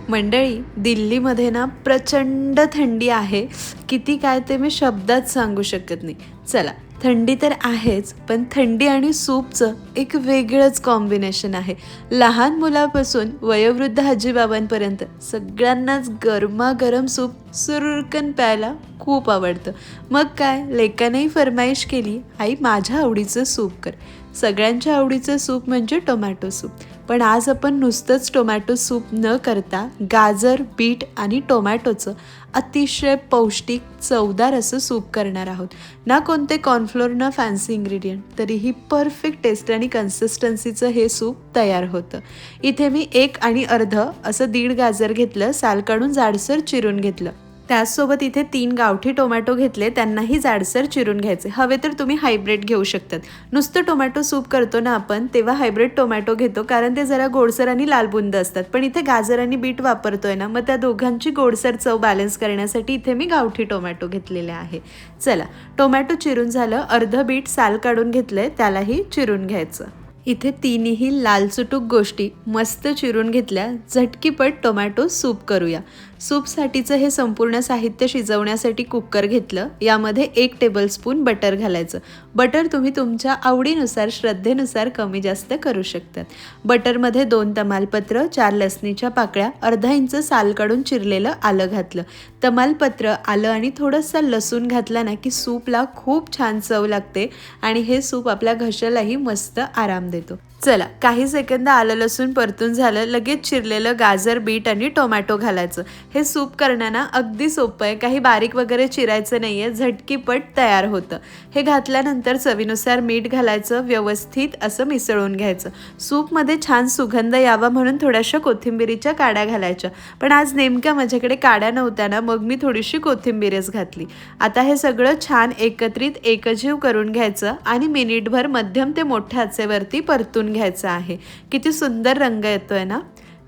मंडळी, दिल्लीमध्ये ना प्रचंड थंडी आहे. किती काय ते मी शब्दात सांगू शकत नाही. चला, थंडी तर आहेच, पण थंडी आणि सूपचं एक वेगळंच कॉम्बिनेशन आहे. लहान मुलापासून वयोवृद्ध आजीबाबांपर्यंत सगळ्यांनाच गरमागरम सूप सुरकन प्यायला खूप आवडतं. मग काय, लेकानेही फरमाईश केली, आई माझ्या आवडीचं सूप कर. सगळ्यांच्या आवडीचं सूप म्हणजे टोमॅटो सूप. पण आज आपण नुसतंच टोमॅटो सूप न करता गाजर, बीट आणि टोमॅटोचं अतिशय पौष्टिक चवदार असं सूप करणार आहोत. ना कोणते कॉर्नफ्लोअर ना फॅन्सी इन्ग्रेडियंट, तरीही परफेक्ट टेस्ट आणि कन्सिस्टन्सीचं हे सूप तयार होतं. इथे मी 1 आणि अर्ध असं 1.5 गाजर घेतलं, साल काढून जाडसर चिरून घेतलं. त्याचसोबत इथे 3 गावठी टोमॅटो घेतले, त्यांनाही जाडसर चिरून घ्यायचे. हवे तर तुम्ही हायब्रिड घेऊ शकतात. नुसतं टोमॅटो सूप करतो ना आपण, तेव्हा हायब्रिड टोमॅटो घेतो, कारण ते जरा गोडसर आणि लालबुंद असतात. पण इथे गाजर आणि बीट वापरतोय ना, मग त्या दोघांची गोडसर चव बॅलन्स करण्यासाठी इथे मी गावठी टोमॅटो घेतलेले आहे. चला, टोमॅटो चिरून झालं. अर्ध बीट साल काढून घेतलंय, त्यालाही चिरून घ्यायचं. इथे तिन्ही लालचुटूक गोष्टी मस्त चिरून घेतल्या. झटकीपट टोमॅटो सूप करूया. सूपसाठीचं हे संपूर्ण साहित्य शिजवण्यासाठी कुकर घेतलं. यामध्ये 1 टेबलस्पून बटर घालायचं. बटर तुम्ही तुमच्या आवडीनुसार, श्रद्धेनुसार कमी जास्त करू शकतात. बटरमध्ये 2 तमालपत्र, 4 लसणीच्या पाकळ्या, अर्धा इंच साल काढून चिरलेलं आलं घातलं. तमालपत्र, आलं आणि थोडंसं लसूण घातला ना की सूपला खूप छान चव लागते आणि हे सूप आपल्या घशालाही मस्त आराम देतो. चला, काही सेकंद आलं लसूण परतून झालं, लगेच चिरलेलं गाजर, बीट आणि टोमॅटो घालायचं. हे सूप करणं ना अगदी सोपं आहे. काही बारीक वगैरे चिरायचं नाही आहे, झटकीपट तयार होतं. हे घातल्यानंतर चवीनुसार मीठ घालायचं, व्यवस्थित असं मिसळून घ्यायचं. सूपमध्ये छान सुगंध यावा म्हणून थोड्याशा कोथिंबिरीच्या काड्या घालायच्या, पण आज नेमक्या माझ्याकडे काड्या नव्हत्या ना, मग मी थोडीशी कोथिंबीरच घातली. आता हे सगळं छान एकत्रित एकजीव करून घ्यायचं आणि मिनिटभर मध्यम ते मोठ्या आचेवरती परतून घ्यायचं आहे. किती सुंदर रंग येतोय ना.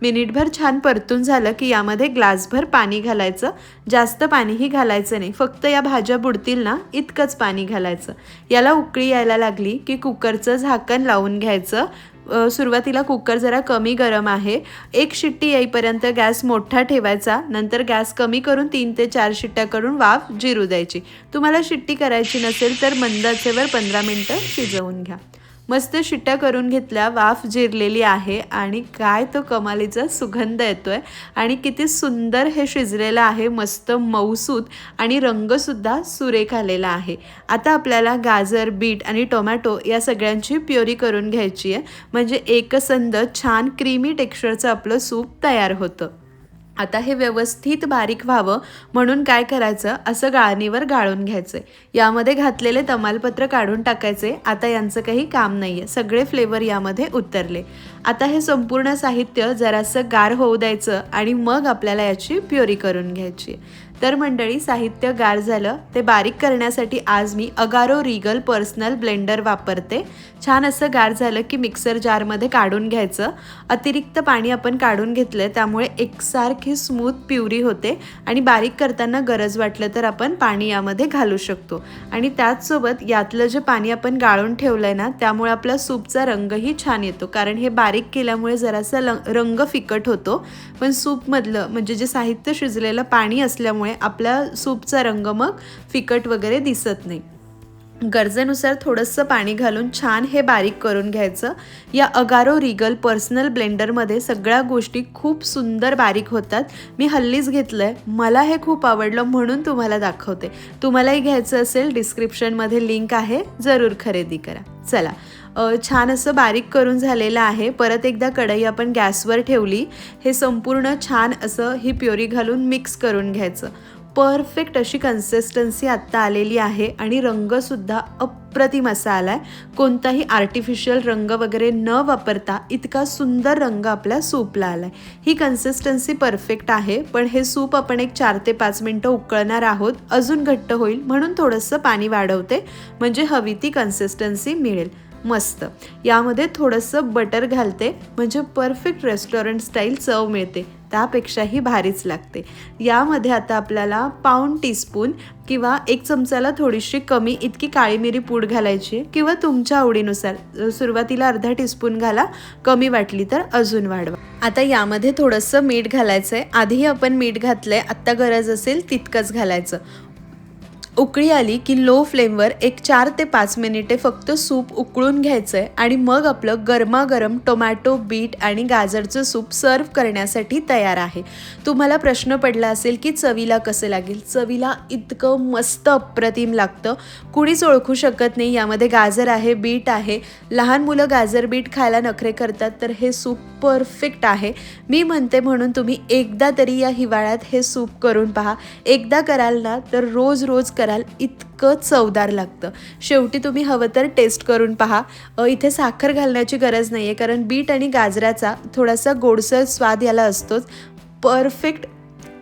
मिनिटभर छान परतून झालं की यामध्ये ग्लासभर पाणी घालायचं. जास्त पाणीही घालायचं नाही, फक्त या भाज्या बुडतील ना इतकंच पाणी घालायचं. याला उकळी यायला लागली की कुकरचं झाकण लावून घ्यायचं. सुरुवातीला कुकर जरा कमी गरम आहे. 1 शिट्टी येईपर्यंत गॅस मोठा ठेवायचा. नंतर गॅस कमी करून 3 ते 4 शिट्ट्या करून वाफ जिरू द्यायची. तुम्हाला शिट्टी करायची नसेल तर मंद आचेवर 15 मिनिटं शिजवून घ्या. मस्त शिट्ट्या करून घेतल्या, वाफ जिरलेली आहे आणि काय तो कमालीचा सुगंध येतोय आणि किती सुंदर हे शिजलेलं आहे. मस्त मऊसूत आणि रंगसुद्धा सुरेख आलेला आहे. आता आपल्याला गाजर, बीट आणि टोमॅटो या सगळ्यांची प्युरी करून घ्यायची आहे, म्हणजे एकसंध छान क्रीमी टेक्स्चरचं आपलं सूप तयार होतं. आता हे व्यवस्थित बारीक व्हावं म्हणून काय करायचं, असं गाळणीवर गाळून घ्यायचं. यामध्ये घातलेले तमालपत्र काढून टाकायचे. आता यांचं काही काम नाही आहे, सगळे फ्लेवर यामध्ये उतरले. आता हे संपूर्ण साहित्य जरासं गार होऊ द्यायचं आणि मग आपल्याला याची प्युरी करून घ्यायची. तर मंडळी, साहित्य गार झालं. ते बारीक करण्यासाठी आज मी अगारो रिगल पर्सनल ब्लेंडर वापरते. छान असं गार झालं की मिक्सर जारमध्ये काढून घ्यायचं. अतिरिक्त पाणी आपण काढून घेतलं, त्यामुळे एकसारखी स्मूथ प्युरी होते आणि बारीक करताना गरज वाटलं तर आपण पाणी यामध्ये घालू शकतो. आणि त्याचसोबत यातलं जे पाणी आपण गाळून ठेवलं आहे ना, त्यामुळे आपला सूपचा रंगही छान येतो, कारण हे बारीक केल्यामुळे जरासा रंग फिकट होतो. पण सूपमधलं म्हणजे जे साहित्य शिजलेलं पाणी असल्यामुळे आपल्या सूपचा रंग मग फिकट वगैरे दिसत नाही. गरजेनुसार थोडंसं पाणी घालून छान हे बारीक करून घ्यायचं. या अगारो रिगल पर्सनल ब्लेंडरमध्ये सगळ्या गोष्टी खूप सुंदर बारीक होतात. मी हल्लीच घेतलं आहे, मला हे खूप आवडलं म्हणून तुम्हाला दाखवते. तुम्हालाही घ्यायचं असेल, डिस्क्रिप्शनमध्ये लिंक आहे, जरूर खरेदी करा. चला, छान असं बारीक करून झालेलं आहे. परत एकदा कढई आपण गॅसवर ठेवली. हे संपूर्ण छान असं ही प्युरी घालून मिक्स करून घ्यायचं. परफेक्ट अशी कन्सिस्टन्सी आत्ता आलेली आहे आणि रंगसुद्धा अप्रतिम असा आला आहे. कोणताही आर्टिफिशियल रंग वगैरे न वापरता इतका सुंदर रंग आपल्या सूपला आला आहे. ही कन्सिस्टन्सी परफेक्ट आहे, पण हे सूप आपण एक 4 ते 5 मिनटं उकळणार आहोत. अजून घट्ट होईल म्हणून थोडंसं पाणी वाढवते, म्हणजे हवी ती कन्सिस्टन्सी मिळेल. मस्त यामध्ये थोडंसं बटर घालते, म्हणजे परफेक्ट रेस्टॉरंट स्टाईल चव मिळते. त्यापेक्षाही भारीच लागते. यामध्ये आता आपल्याला पाऊण टीस्पून किंवा 1 चमचाला थोडीशी कमी इतकी काळी मिरी पूड घालायची किंवा तुमच्या आवडीनुसार. सुरुवातीला अर्धा टीस्पून घाला, कमी वाटली तर अजून वाढवा. आता यामध्ये थोडंसं मीठ घालायचं आहे. आधी आपण मीठ घातलंय, आत्ता गरज असेल तितकंच घालायचं. उकळी आली की लो फ्लेमवर एक 4 ते 5 मिनिटे फक्त सूप उकळून घ्यायचं आहे आणि मग आपलं गरमागरम टोमॅटो, बीट आणि गाजरचं सूप सर्व करण्यासाठी तयार आहे. तुम्हाला प्रश्न पडला असेल की चवीला कसं लागेल. चवीला इतकं मस्त अप्रतिम लागतं, कुणीच ओळखू शकत नाही. यामध्ये गाजर आहे, बीट आहे. लहान मुलं गाजर बीट खायला नखरे करतात, तर हे सूप परफेक्ट आहे. मी म्हणते म्हणून तुम्ही एकदा तरी या हिवाळ्यात हे सूप करून पहा. एकदा कराल ना तर रोज रोज कराल, इतकं चवदार लागतं. शेवटी तुम्ही हवं तर टेस्ट करून पहा. इथे साखर घालण्याची गरज नाही आहे, कारण बीट आणि गाजराचा थोडासा गोडसर स्वाद याला असतोच. परफेक्ट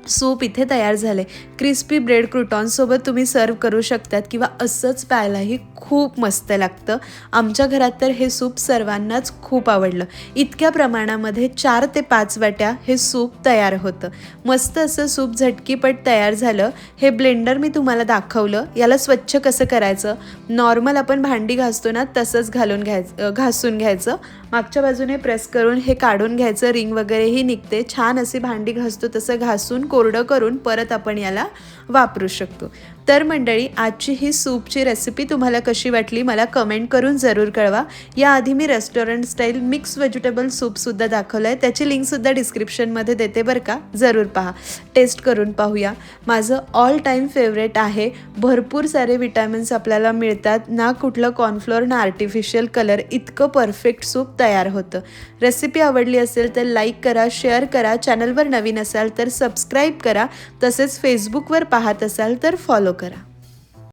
सूप इथे तयार झाले. क्रिस्पी ब्रेड क्रुटॉनसोबत तुम्ही सर्व करू शकतात किंवा असंच प्यायलाही खूप मस्त लागतं. आमच्या घरात तर हे सूप सर्वांनाच खूप आवडलं. इतक्या प्रमाणामध्ये 4 ते 5 वाट्या हे सूप तयार होतं. मस्त असं सूप झटकीपट तयार झालं. हे ब्लेंडर मी तुम्हाला दाखवलं. याला स्वच्छ कसं करायचं, नॉर्मल आपण भांडी घासतो ना तसंच घासून घ्यायचं. मागच्या बाजूने प्रेस करून हे काढून घ्यायचं. रिंग वगैरेही निघते. छान अशी भांडी घासतो तसं घासून कोरडं करून परत आपण याला वापरू शकतो. तर मंडळी, आजची ही सूपची रेसिपी तुम्हाला कशी वाटली मला कमेंट करून जरूर कळवा. याआधी मी रेस्टॉरंट स्टाईल मिक्स व्हेजिटेबल सूपसुद्धा दाखवलं आहे. त्याची लिंकसुद्धा डिस्क्रिप्शनमध्ये देते बरं का, जरूर पहा. टेस्ट करून पाहूया. माझं ऑल टाईम फेवरेट आहे. भरपूर सारे विटॅमिन्स आपल्याला मिळतात. ना कुठलं कॉर्नफ्लोअर ना आर्टिफिशियल कलर. इतकं परफेक्ट सूप तयार होतं. रेसिपी आवडली असेल तर लाईक करा, शेअर करा. चॅनलवर नवीन असाल तर सबस्क्राईब करा. तसेच फेसबुकवर पाहत असाल तर फॉलो करा.